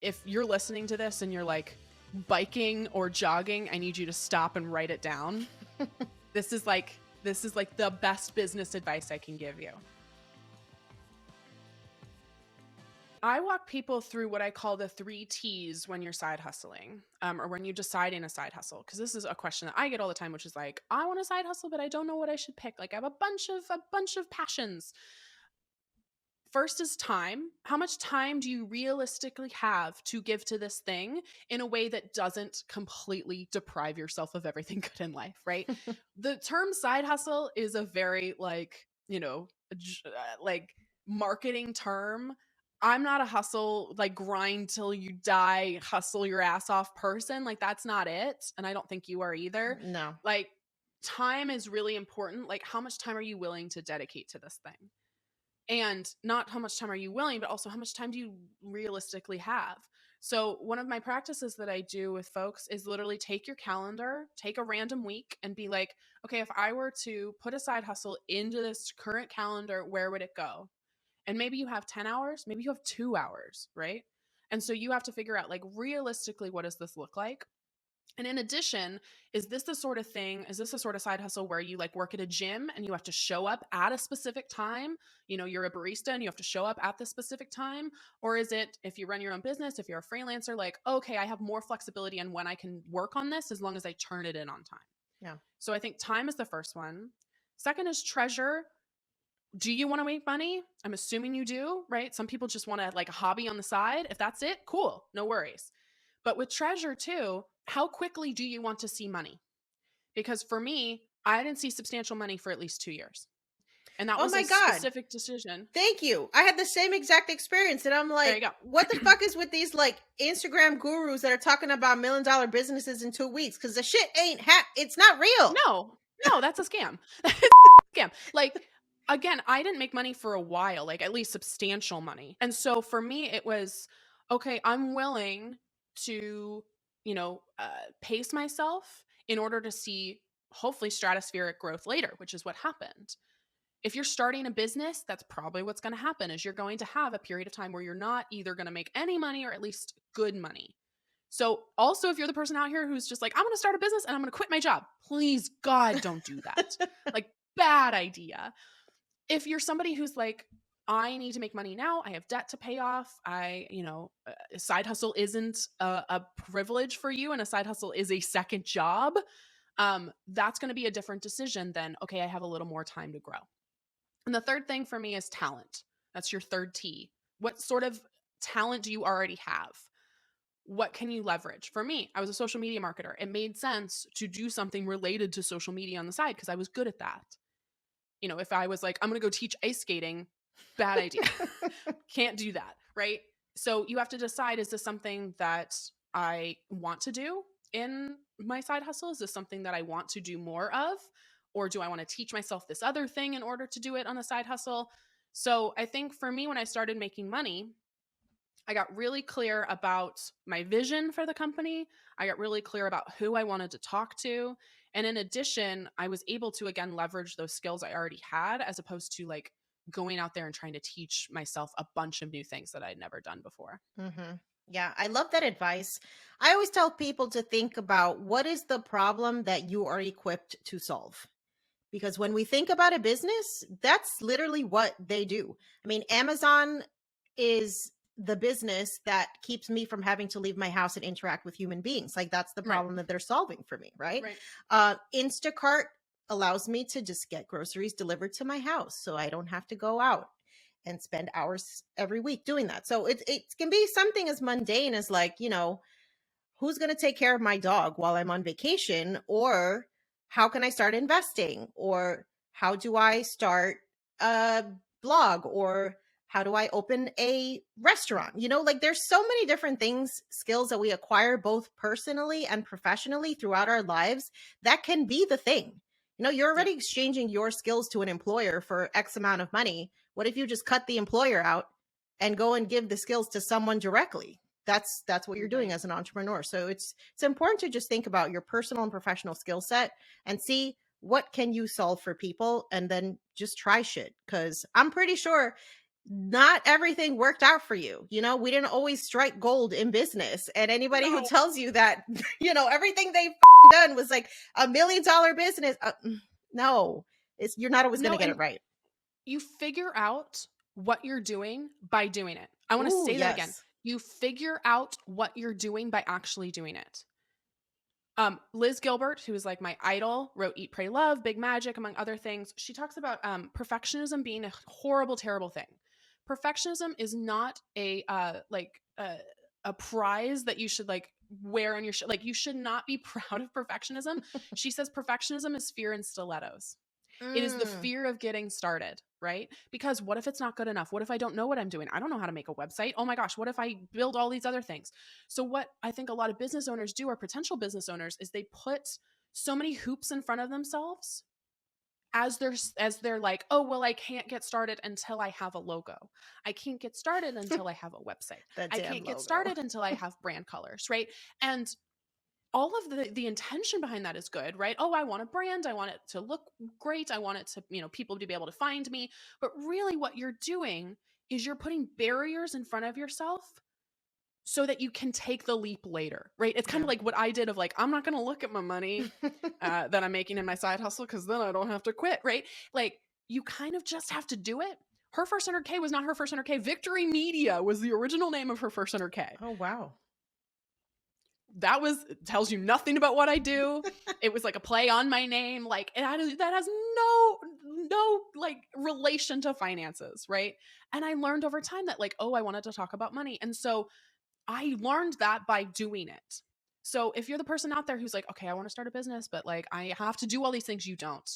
if you're listening to this and you're like biking or jogging, I need you to stop and write it down. This is like the best business advice I can give you. I walk people through what I call the 3 T's when you're side hustling, or when you're deciding a side hustle. Because this is a question that I get all the time, which is like, I want a side hustle, but I don't know what I should pick. Like, I have a bunch of passions. First is time. How much time do you realistically have to give to this thing in a way that doesn't completely deprive yourself of everything good in life, right? The term side hustle is a very like, like marketing term. I'm not a hustle, like grind till you die, hustle your ass off person. Like, that's not it. And I don't think you are either. No. Like, time is really important. Like, how much time are you willing to dedicate to this thing? And not how much time are you willing, but also how much time do you realistically have? So one of my practices that I do with folks is literally take your calendar, take a random week and be like, okay, if I were to put a side hustle into this current calendar, where would it go? And maybe you have 10 hours, maybe you have 2 hours, right? And so you have to figure out, like, realistically, what does this look like? And in addition, is this the sort of side hustle where you like work at a gym and you have to show up at a specific time? You know, you're a barista and you have to show up at this specific time? Or is it, if you run your own business, if you're a freelancer, like, okay, I have more flexibility on when I can work on this as long as I turn it in on time. Yeah. So I think time is the first one. Second is treasure. Do you want to make money? I'm assuming you do, right? Some people just want to like a hobby on the side. If that's it, cool, no worries. But with treasure too, how quickly do you want to see money? Because for me, I didn't see substantial money for at least 2 years. And that was a specific decision. Thank you. I had the same exact experience. And I'm like, what the fuck is with these like Instagram gurus that are talking about $1 million businesses in 2 weeks? Because the shit ain't it's not real. No, that's a scam. Scam. Like, again, I didn't make money for a while, like at least substantial money. And so for me, it was, okay, I'm willing to, pace myself in order to see hopefully stratospheric growth later, which is what happened. If you're starting a business, that's probably what's going to happen, is you're going to have a period of time where you're not either going to make any money or at least good money. So also, if you're the person out here who's just like, I'm going to start a business and I'm going to quit my job, please, God, don't do that. Like, bad idea. If you're somebody who's like, I need to make money now, I have debt to pay off, a side hustle isn't a privilege for you and a side hustle is a second job, that's going to be a different decision than, okay, I have a little more time to grow. And the third thing for me is talent. That's your third T. What sort of talent do you already have? What can you leverage? For me, I was a social media marketer. It made sense to do something related to social media on the side because I was good at that. You know, if I was like, I'm going to go teach ice skating, bad idea. Can't do that, right? So you have to decide, is this something that I want to do in my side hustle? Is this something that I want to do more of? Or do I want to teach myself this other thing in order to do it on a side hustle? So I think for me, when I started making money, I got really clear about my vision for the company. I got really clear about who I wanted to talk to. And in addition, I was able to, again, leverage those skills I already had, as opposed to like going out there and trying to teach myself a bunch of new things that I'd never done before. Mm-hmm. Yeah, I love that advice. I always tell people to think about what is the problem that you are equipped to solve. Because when we think about a business, that's literally what they do. I mean, Amazon is the business that keeps me from having to leave my house and interact with human beings. Like, that's the problem that they're solving for me, right? Instacart allows me to just get groceries delivered to my house, so I don't have to go out and spend hours every week doing that. So it can be something as mundane as like, who's going to take care of my dog while I'm on vacation? Or how can I start investing? Or how do I start a blog? Or how do I open a restaurant? Like, there's so many different things, skills that we acquire both personally and professionally throughout our lives that can be the thing. You're already exchanging your skills to an employer for X amount of money. What if you just cut the employer out and go and give the skills to someone directly? That's what you're doing as an entrepreneur. So it's important to just think about your personal and professional skill set and see what can you solve for people, and then just try shit. Because I'm pretty sure not everything worked out for you. You know, we didn't always strike gold in business. And anybody who No. tells you that, you know, everything they've done was like $1 million business, no, you're not always going No, to get and it right. you figure out what you're doing by doing it. I want to Ooh, say that again. yes. You figure out what you're doing by actually doing it. Liz Gilbert, who is like my idol, wrote Eat, Pray, Love, Big Magic, among other things. She talks about perfectionism being a horrible, terrible thing. Perfectionism is not a prize that you should like wear on your like you should not be proud of perfectionism. She says perfectionism is fear in stilettos. It is the Mm, fear of getting started, right? Because what if it's not good enough? What if I don't know what I'm doing? I don't know how to make a website. Oh my gosh, what if I build all these other things? So what I think a lot of business owners do, or potential business owners, is they put so many hoops in front of themselves as they're like, oh well, I can't get started until I have a logo. I can't get started until I have a website. that I damn can't get logo. started until I have brand colors, right? And all of the intention behind that is good, right? Oh, I want a brand, I want it to look great, I want it to, people to be able to find me. But really what you're doing is you're putting barriers in front of yourself so that you can take the leap later, right? It's kind Yeah. of like what I did of like, I'm not going to look at my money that I'm making in my side hustle because then I don't have to quit, right? Like you kind of just have to do it. Her first 100K was not her first 100K. Victory Media was the original name of her first 100K. Oh, wow. That tells you nothing about what I do. It was like a play on my name. Like that has no like relation to finances, right? And I learned over time that like, oh, I wanted to talk about money. And so I learned that by doing it. So if you're the person out there who's like, okay, I want to start a business, but like I have to do all these things, you don't.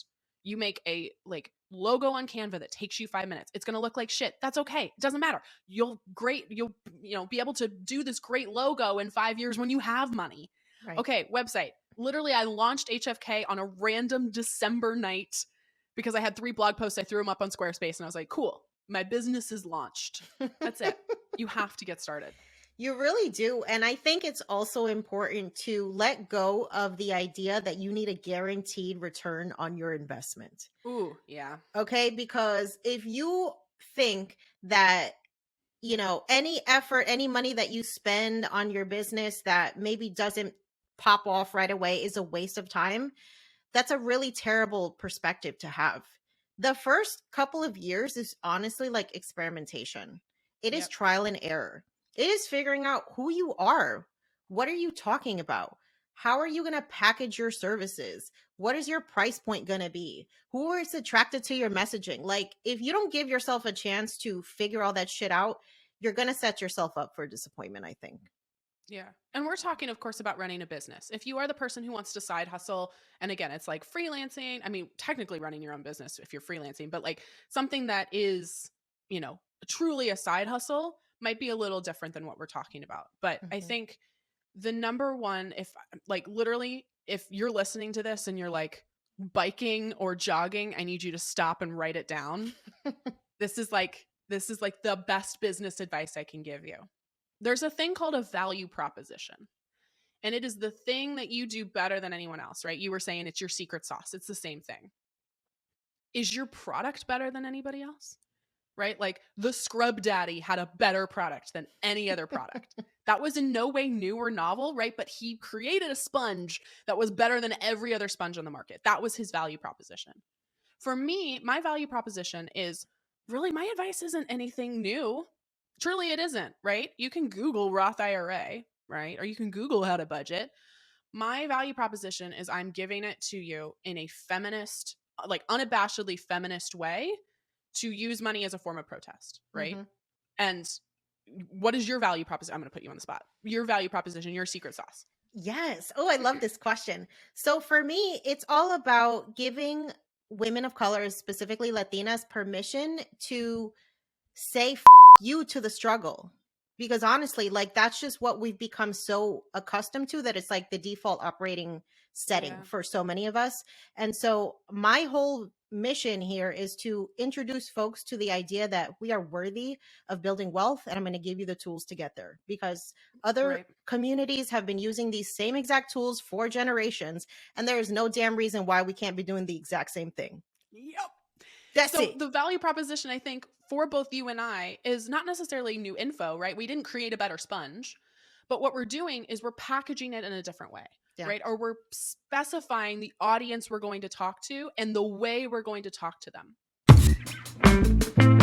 You make a like logo on Canva that takes you 5 minutes. It's going to look like shit. That's okay. It doesn't matter. You'll be able to do this great logo in 5 years when you have money. Right. Okay, website. Literally I launched HFK on a random December night because I had 3 blog posts. I threw them up on Squarespace and I was like, cool. My business is launched. That's it. You have to get started. You really do. And I think it's also important to let go of the idea that you need a guaranteed return on your investment. Ooh, yeah. Okay. Because if you think that, you know, any effort, any money that you spend on your business that maybe doesn't pop off right away is a waste of time, that's a really terrible perspective to have. The first couple of years is honestly like experimentation. It is Yep. trial and error. It is figuring out who you are. What are you talking about? How are you going to package your services? What is your price point going to be? Who is attracted to your messaging? Like, if you don't give yourself a chance to figure all that shit out, you're going to set yourself up for disappointment, I think. Yeah. And we're talking, of course, about running a business. If you are the person who wants to side hustle, and again, it's like freelancing. I mean, technically running your own business if you're freelancing, but like something that is, truly a side hustle might be a little different than what we're talking about. But I Mhm. think the number one, if like literally, if you're listening to this and you're like biking or jogging, I need you to stop and write it down. This is like the best business advice I can give you. There's a thing called a value proposition. And it is the thing that you do better than anyone else, right? You were saying it's your secret sauce. It's the same thing. Is your product better than anybody else? Right? Like the Scrub Daddy had a better product than any other product. That was in no way new or novel, right? But he created a sponge that was better than every other sponge on the market. That was his value proposition. For me, my value proposition is really my advice isn't anything new. Truly, it isn't, right? You can Google Roth IRA, right? Or you can Google how to budget. My value proposition is I'm giving it to you in a feminist, like unabashedly feminist way to use money as a form of protest, right? Mhm. And what is your value proposition? I'm going to put you on the spot. Your value proposition, your secret sauce. Yes. Oh, I love this question. So for me, it's all about giving women of color, specifically Latinas, permission to say you to the struggle. Because honestly, like that's just what we've become so accustomed to that it's like the default operating setting Yeah. for so many of us. And so my whole mission here is to introduce folks to the idea that we are worthy of building wealth, and I'm going to give you the tools to get there because other Right. communities have been using these same exact tools for generations, and there is no damn reason why we can't be doing the exact same thing. Yep. That's So it. the value proposition, I think, for both you and I is not necessarily new info, right? We didn't create a better sponge, but what we're doing is we're packaging it in a different way, Yeah. right? Or we're specifying the audience we're going to talk to and the way we're going to talk to them.